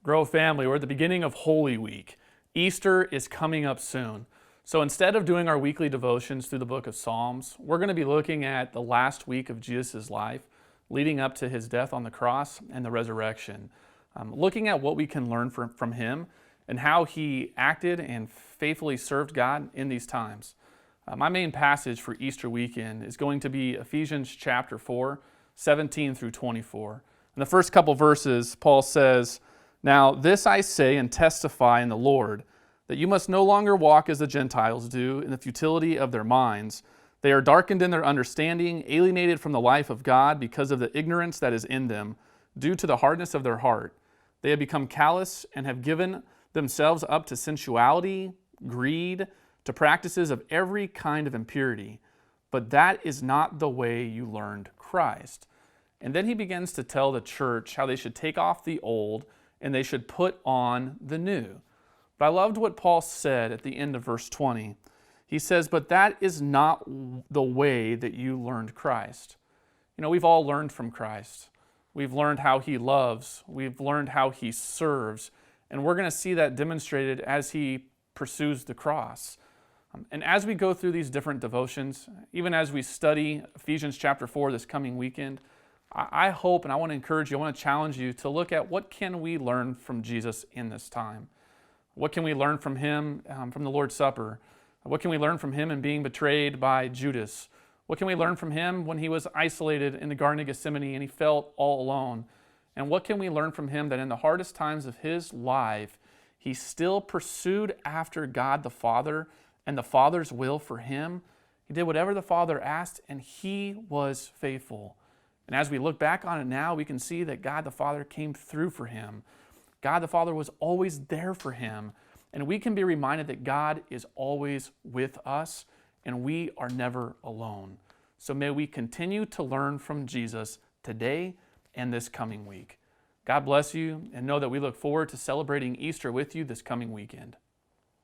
Grow family, we're at the beginning of Holy Week. Easter is coming up soon. So instead of doing our weekly devotions through the book of Psalms, we're going to be looking at the last week of Jesus' life, leading up to his death on the cross and the resurrection. Looking at what we can learn from him and how he acted and faithfully served God in these times. My main passage for Easter weekend is going to be Ephesians chapter 4, 17 through 24. In the first couple verses, Paul says, "Now this I say and testify in the Lord, that you must no longer walk as the Gentiles do in the futility of their minds. They are darkened in their understanding, alienated from the life of God because of the ignorance that is in them, due to the hardness of their heart. They have become callous and have given themselves up to sensuality, greed, to practices of every kind of impurity. But that is not the way you learned Christ." And then he begins to tell the church how they should take off the old and they should put on the new. But I loved what Paul said at the end of verse 20. He says, "But that is not the way that you learned Christ." You know, we've all learned from Christ. We've learned how he loves. We've learned how he serves. And we're going to see that demonstrated as he pursues the cross. And as we go through these different devotions, even as we study Ephesians chapter 4 this coming weekend, I hope and I want to encourage you, I want to challenge you to look at what can we learn from Jesus in this time. What can we learn from him from the Lord's Supper? What can we learn from him in being betrayed by Judas? What can we learn from him when he was isolated in the Garden of Gethsemane and he felt all alone? And what can we learn from him that in the hardest times of his life, he still pursued after God the Father and the Father's will for him? He did whatever the Father asked and he was faithful. And as we look back on it now, we can see that God the Father came through for him. God the Father was always there for him. And we can be reminded that God is always with us and we are never alone. So may we continue to learn from Jesus today and this coming week. God bless you, and know that we look forward to celebrating Easter with you this coming weekend.